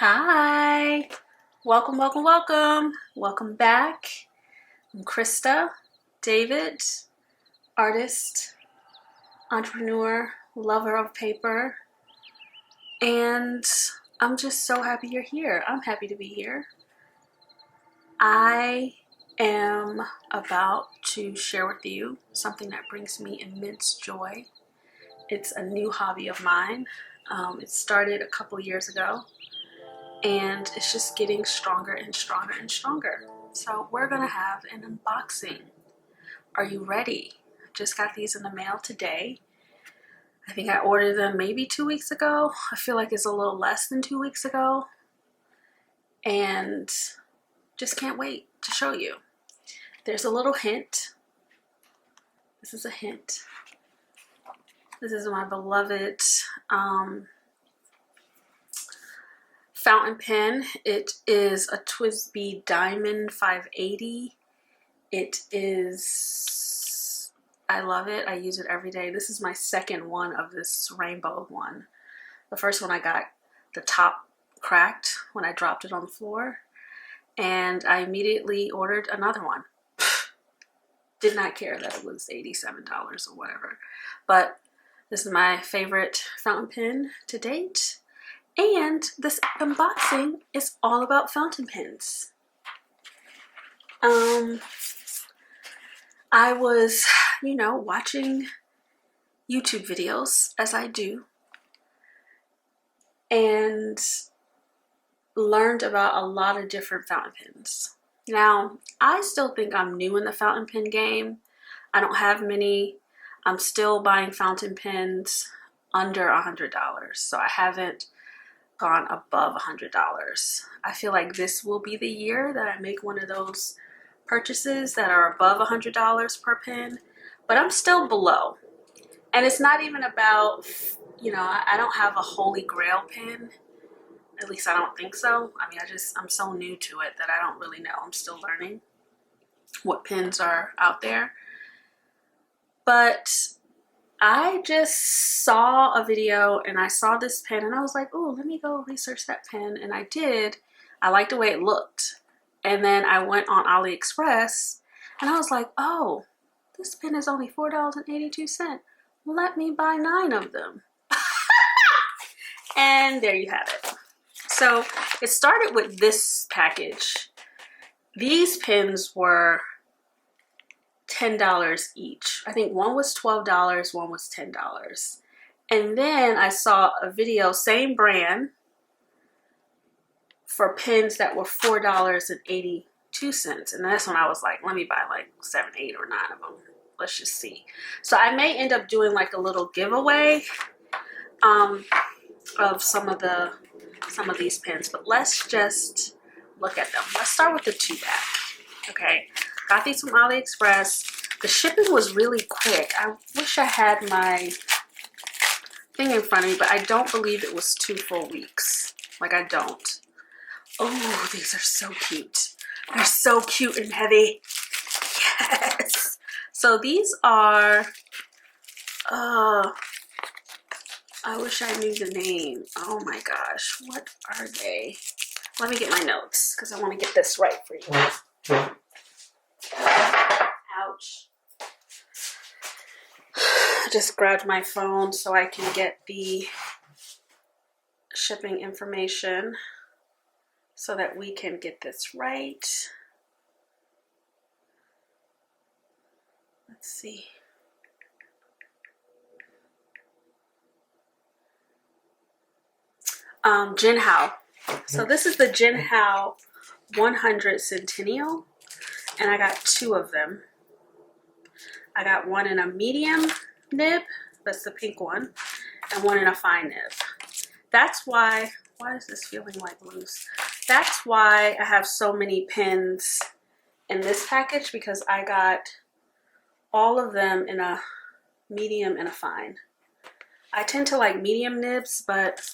Hi, welcome back. I'm Krista, David, artist, entrepreneur, lover of paper, and I'm just so happy you're here. I'm happy to be here. I am about to share with you something that brings me immense joy. It's a new hobby of mine. It started a couple years ago, and it's just getting stronger and stronger and stronger. So we're gonna have an unboxing. Are you ready? Just got these in the mail today. I think I ordered them maybe 2 weeks ago. I feel like it's a little less than 2 weeks ago. And just can't wait to show you. There's a little hint. This is a hint. This is my beloved fountain pen. It is a TWSBI Diamond 580. It is, I love it. I use it every day. This is my second one of this rainbow one. The first one I got the top cracked when I dropped it on the floor, and I immediately ordered another one. Did not care that it was $87 or whatever. But this is my favorite fountain pen to date. And this unboxing is all about fountain pens. I was, watching YouTube videos, as I do, and learned about a lot of different fountain pens. Now, I still think I'm new in the fountain pen game. I don't have many. I'm still buying fountain pens under $100, so I haven't gone above $100. I feel like this will be the year that I make one of those purchases that are above $100 per pen, but I'm still below. And it's not even about, I don't have a holy grail pen. At least I don't think so. I mean, I'm so new to it that I don't really know. I'm still learning what pens are out there. But I just saw a video and I saw this pen and I was like, oh, let me go research that pen. And I did. I liked the way it looked. And then I went on AliExpress and I was like, oh, this pen is only $4.82. Let me buy 9 of them. And there you have it. So it started with this package. These pens were $10 each. I think one was $12, one was $10. And then I saw a video, same brand, for pens that were $4.82. And that's when I was like, let me buy like 7, 8, or 9 of them. Let's just see. So I may end up doing like a little giveaway of some of these pens, but let's just look at them. Let's start with the 2-pack. Okay. Got these from AliExpress. The shipping was really quick. I wish I had my thing in front of me, but I don't believe it was 2 full weeks. Like, I don't. Oh, these are so cute. They're so cute and heavy. Yes. So these are, I wish I knew the name. Oh my gosh, what are they? Let me get my notes because I want to get this right for you. Ouch. I just grabbed my phone so I can get the shipping information so that we can get this right. Let's see. Jinhao. So this is the Jinhao 100 Centennial, and I got 2 of them. I got one in a medium nib, that's the pink one, and one in a fine nib. That's why is this feeling like loose? That's why I have so many pens in this package, because I got all of them in a medium and a fine. I tend to like medium nibs, but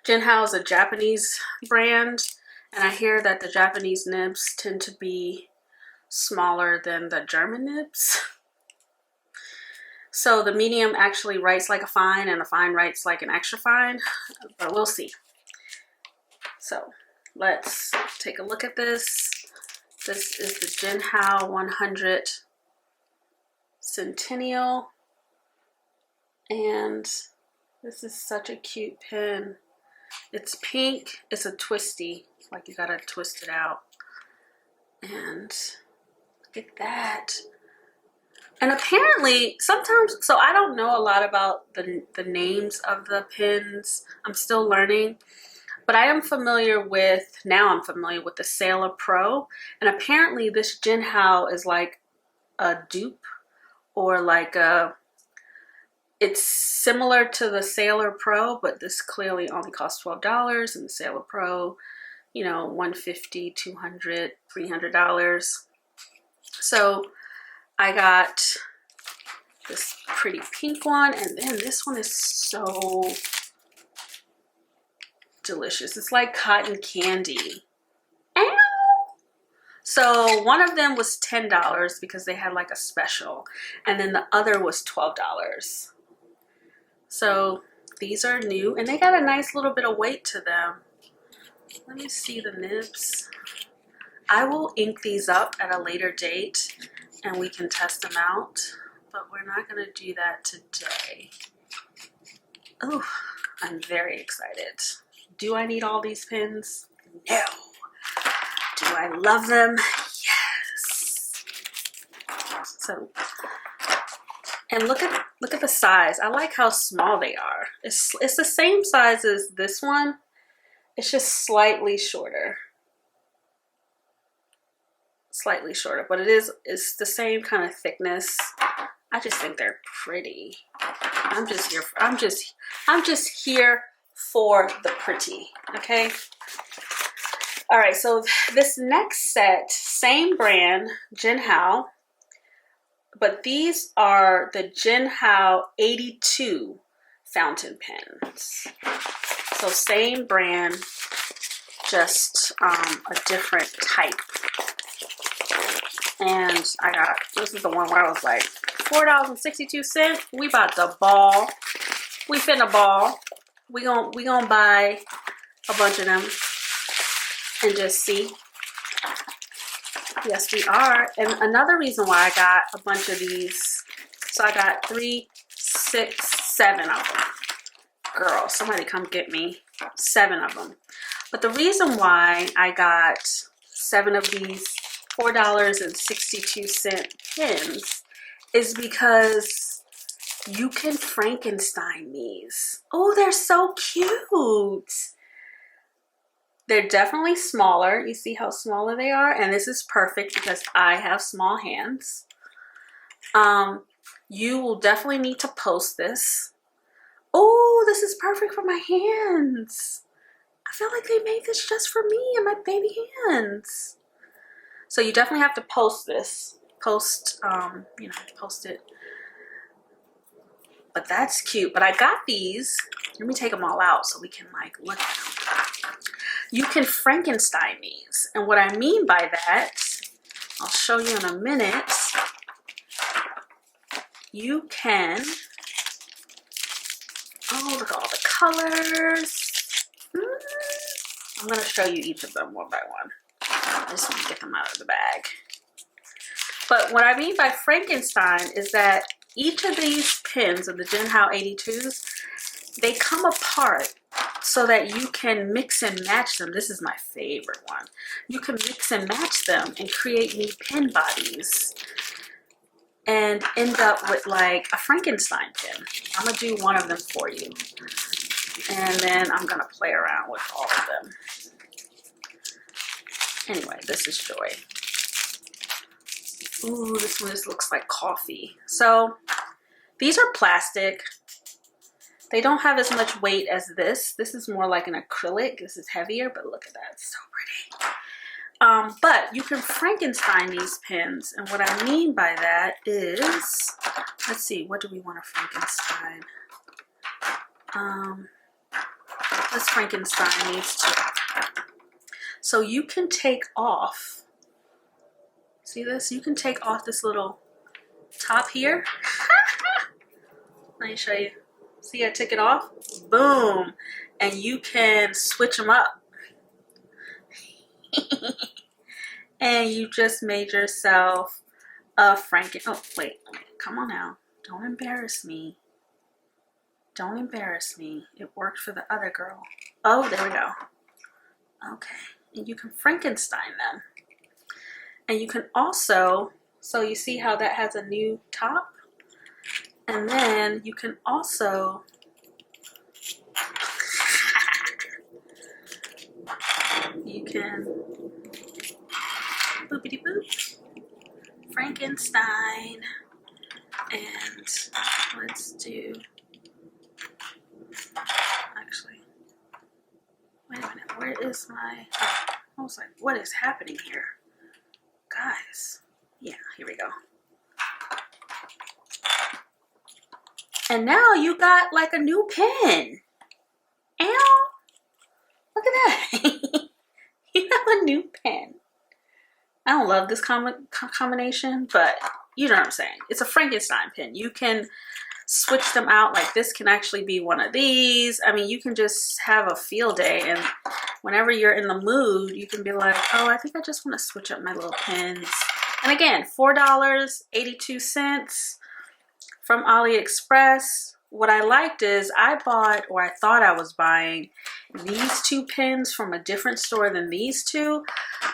Jinhao is a Japanese brand, and I hear that the Japanese nibs tend to be smaller than the German nibs. So the medium actually writes like a fine, and a fine writes like an extra fine, but we'll see. So let's take a look at this. This is the Jinhao 100 Centennial, and this is such a cute pen. It's pink, it's a twisty, like you gotta twist it out. And look at that. And apparently sometimes, so I don't know a lot about the names of the pens. I'm still learning. But I am familiar with, now I'm familiar with the Sailor Pro. And apparently this Jinhao is like a dupe, or like a, it's similar to the Sailor Pro, but this clearly only costs $12. And the Sailor Pro, you know, $150, $200, $300. So I got this pretty pink one, and then this one is so delicious. It's like cotton candy. Ow! So one of them was $10 because they had like a special, and then the other was $12. So these are new, and they got a nice little bit of weight to them. Let me see the nibs. I will ink these up at a later date and we can test them out, but we're not going to do that today. Oh, I'm very excited. Do I need all these pens? No. Do I love them? Yes. So, and look at the size. I like how small they are. It's the same size as this one. It's just slightly shorter. Slightly shorter, but it's the same kind of thickness. I just think they're pretty. I'm just here for the pretty, okay? All right, so this next set, same brand, Jinhao, but these are the Jinhao 82 fountain pens. So same brand, just a different type. And I got, this is the one where I was like, $4.62. We about to ball. We finna ball. We gonna buy a bunch of them and just see. Yes, we are. And another reason why I got a bunch of these, so I got 3, 6, 7 of them. Girl, somebody come get me 7 of them. But the reason why I got 7 of these $4.62 pens is because you can Frankenstein these. Oh, they're so cute. They're definitely smaller. You see how smaller they are? And this is perfect because I have small hands. You will definitely need to post this. Oh, this is perfect for my hands. I feel like they made this just for me and my baby hands. So you definitely have to post this. Post it. But that's cute. But I got these. Let me take them all out so we can like look at them. You can Frankenstein these. And what I mean by that, I'll show you in a minute. You can, oh, look at all the colors. I'm going to show you each of them one by one. I just want to get them out of the bag. But what I mean by Frankenstein is that each of these pens of the Jinhao 82s, they come apart so that you can mix and match them. This is my favorite one. You can mix and match them and create new pen bodies and end up with like a Frankenstein pen. I'm going to do one of them for you. And then I'm going to play around with all of them. Anyway, this is Joy. Ooh, this one just looks like coffee. So these are plastic. They don't have as much weight as this. This is more like an acrylic. This is heavier, but look at that. It's so pretty. But you can Frankenstein these pens. And what I mean by that is, let's see, what do we want to Frankenstein? Let's Frankenstein these two. So you can take off, see this? You can take off this little top here. Let me show you. See, I took it off. Boom. And you can switch them up. And you just made yourself a oh, wait, come on now. Don't embarrass me. Don't embarrass me. It worked for the other girl. Oh, there we go. Okay. And you can Frankenstein them. And you can also, so you see how that has a new top? And then you can also, you can boopity boop, Frankenstein. And let's do, actually, wait a minute, where is my, I was like, what is happening here? Guys, yeah, here we go. And now you got like a new pen. Ow, look at that. You have a new pen. I don't love this combination, but you know what I'm saying. It's a Frankenstein pen. You can switch them out. Like this can actually be one of these. I mean, you can just have a field day, and whenever you're in the mood, you can be like, oh, I think I just want to switch up my little pens. And again, $4.82 from AliExpress. What I liked is I bought, or I thought I was buying, these two pens from a different store than these two.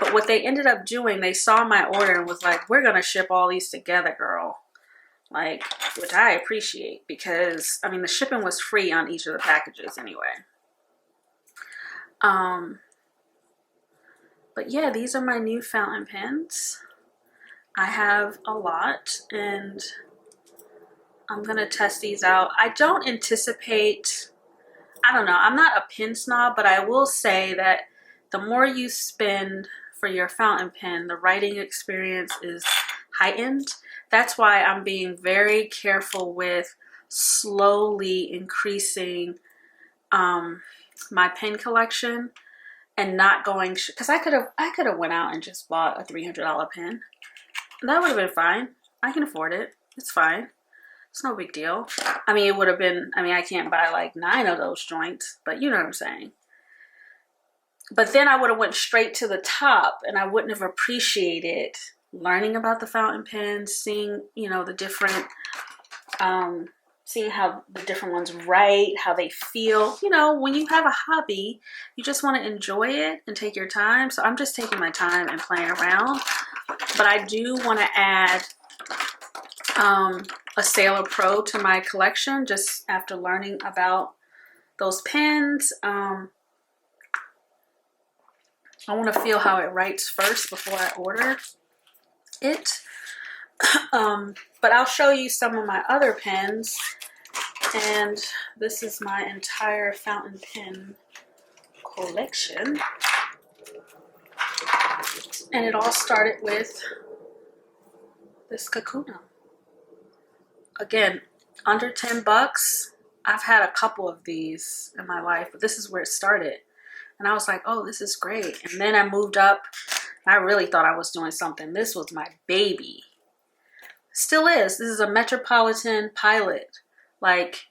But what they ended up doing, they saw my order and was like, we're going to ship all these together, girl. Like, which I appreciate because, I mean, the shipping was free on each of the packages anyway. But yeah, these are my new fountain pens. I have a lot, and I'm going to test these out. I don't anticipate, I don't know, I'm not a pen snob, but I will say that the more you spend for your fountain pen, the writing experience is heightened. That's why I'm being very careful with slowly increasing my pen collection and not going, because I could have went out and just bought a $300 pen. That would have been fine. I can afford it. It's fine. It's no big deal. I mean, it would have been, I mean, I can't buy like 9 of those joints, but you know what I'm saying. But then I would have went straight to the top, and I wouldn't have appreciated learning about the fountain pens, seeing, you know, the different, seeing how the different ones write, how they feel. You know, when you have a hobby, you just want to enjoy it and take your time. So I'm just taking my time and playing around. But I do want to add a Sailor Pro to my collection just after learning about those pens. I want to feel how it writes first before I order it. But I'll show you some of my other pens. And this is my entire fountain pen collection. And it all started with this Kakuno. Again, under 10 bucks. I've had a couple of these in my life, but this is where it started. And I was like, oh, this is great. And then I moved up. I really thought I was doing something. This was my baby. Still is. This is a Metropolitan Pilot. Like,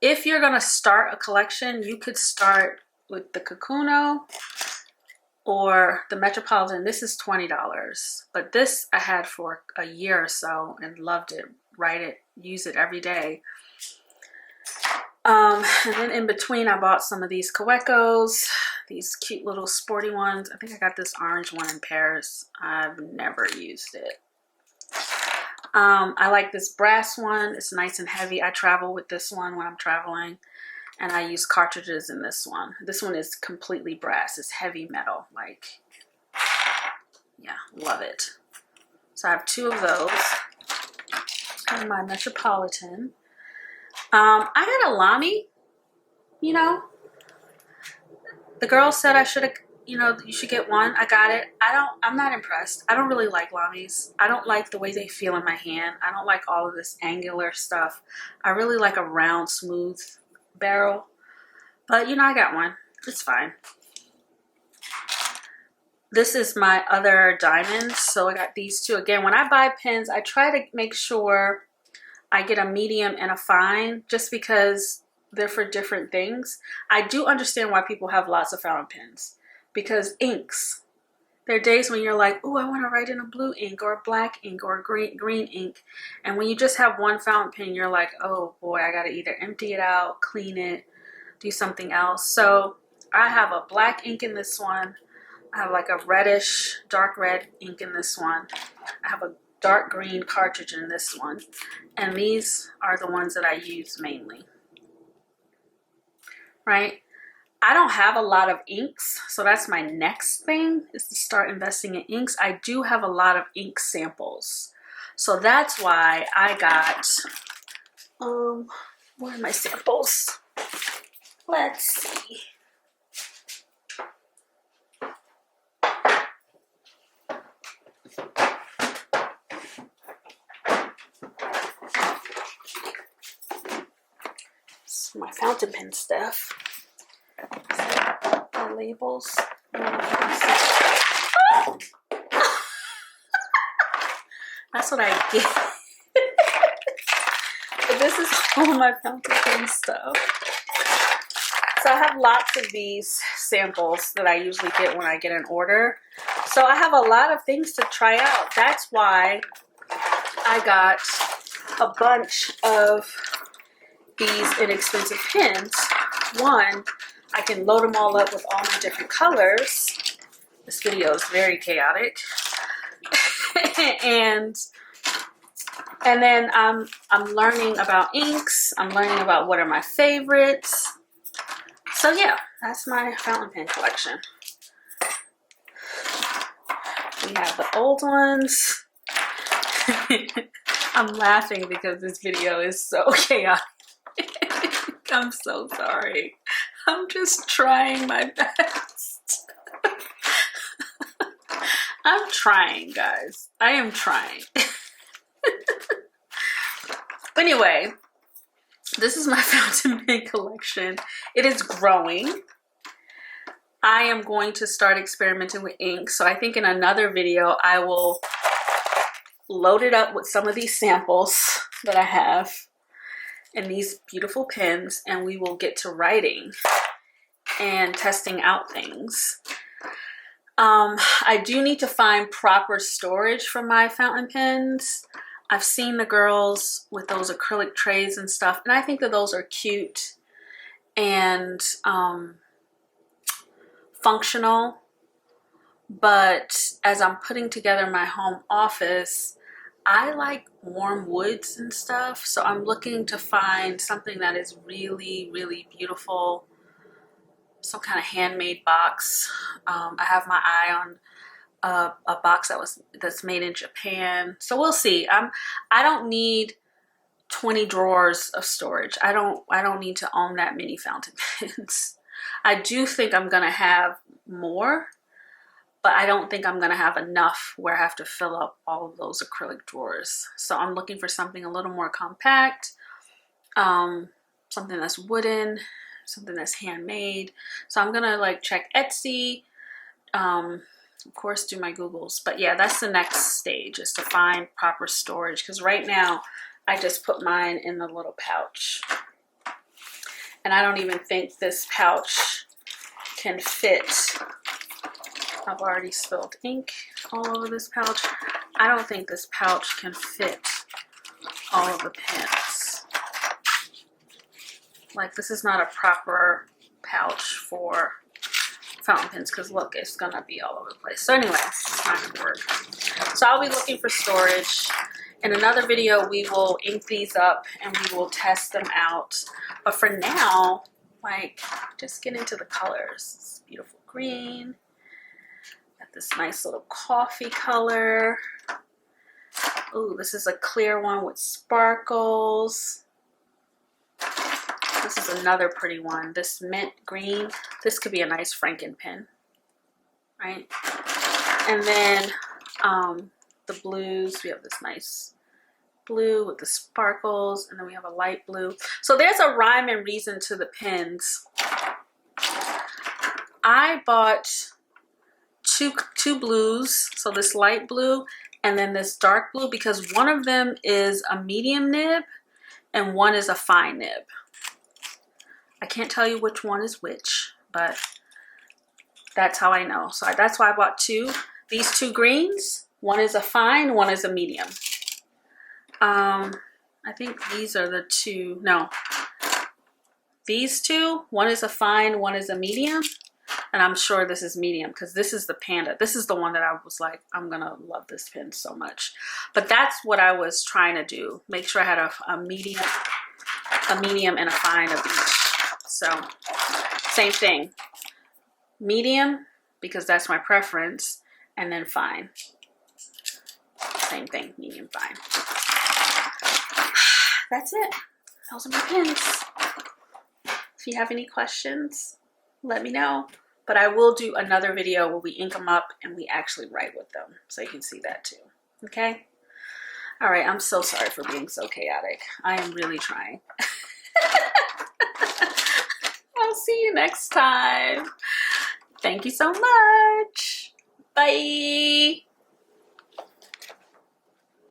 if you're going to start a collection, you could start with the Kakuno or the Metropolitan. This is $20. But this I had for a year or so and loved it. Write it, use it every day. And then in between, I bought some of these Kawekos, these cute little sporty ones. I think I got this orange one in Paris. I've never used it. I like this brass one. It's nice and heavy. I travel with this one when I'm traveling, and I use cartridges in this one. This one is completely brass. It's heavy metal. Like, yeah, love it. So I have 2 of those. And my Metropolitan. I got a Lamy, you know. The girl said I should have, you know, you should get one. I got it. I'm not impressed. I don't really like Lamys. I don't like the way they feel in my hand. I don't like all of this angular stuff. I really like a round, smooth barrel. But, you know, I got one. It's fine. This is my other diamonds. So I got these 2. Again, when I buy pens, I try to make sure I get a medium and a fine just because they're for different things. I do understand why people have lots of fountain pens because inks. There are days when you're like, oh, I want to write in a blue ink or a black ink or a green ink. And when you just have one fountain pen, you're like, oh boy, I got to either empty it out, clean it, do something else. So I have a black ink in this one. I have like a reddish, dark red ink in this one. I have a dark green cartridge in this one. And these are the ones that I use mainly. Right? I don't have a lot of inks, so that's my next thing, is to start investing in inks. I do have a lot of ink samples. So that's why I got, where are my samples? Let's see. This is my fountain pen stuff. The labels. That's what I get. But this is all my fountain pen stuff. So I have lots of these samples that I usually get when I get an order. So I have a lot of things to try out. That's why I got a bunch of these inexpensive pens. One, I can load them all up with all my different colors. This video is very chaotic. and then I'm learning about inks. I'm learning about what are my favorites. So yeah, that's my fountain pen collection. We have the old ones. I'm laughing because this video is so chaotic. I'm so sorry. I'm just trying my best. I'm trying, guys. I am trying. Anyway, this is my fountain pen collection. It is growing. I am going to start experimenting with ink. So I think in another video, I will load it up with some of these samples that I have and these beautiful pens, and we will get to writing and testing out things. I do need to find proper storage for my fountain pens. I've seen the girls with those acrylic trays and stuff, and I think that those are cute and functional. But as I'm putting together my home office, I like warm woods and stuff, so I'm looking to find something that is really, really beautiful. Some kind of handmade box. I have my eye on a box that's made in Japan. So we'll see. I don't need 20 drawers of storage. I don't need to own that many fountain pens. I do think I'm gonna have more, but I don't think I'm gonna have enough where I have to fill up all of those acrylic drawers. So I'm looking for something a little more compact, something that's wooden, something that's handmade. So I'm gonna like check Etsy, of course do my Googles. But yeah, that's the next stage, is to find proper storage, because right now I just put mine in the little pouch. And I don't even think this pouch can fit. I've already spilled ink all over this pouch. I don't think this pouch can fit all of the pens. Like, this is not a proper pouch for fountain pens, because look, it's gonna be all over the place. So anyway, it's not gonna work. So I'll be looking for storage. In another video, we will ink these up and we will test them out. But for now, like, just get into the colors. This beautiful green. Got this nice little coffee color. Ooh, this is a clear one with sparkles. This is another pretty one. This mint green. This could be a nice Franken pen, right? And then the blues. We have this nice blue with the sparkles, and then we have a light blue. So there's a rhyme and reason to the pens. I bought two blues, so this light blue and then this dark blue, because one of them is a medium nib and one is a fine nib. I can't tell you which one is which, but that's how I know. So that's why I bought two. these two greens, one is a fine, one is a medium. I think these are the two, no. These two, one is a fine, one is a medium. And I'm sure this is medium because this is the Panda. This is the one that I was like, I'm gonna love this pen so much. But that's what I was trying to do. Make sure I had a medium and a fine of each. So same thing. Medium, because that's my preference, and then fine. Same thing, medium, fine. That's it. Those are my pens. If you have any questions, let me know. But I will do another video where we ink them up and we actually write with them. So you can see that too. Okay? All right, I'm so sorry for being so chaotic. I am really trying. I'll see you next time. Thank you so much. Bye.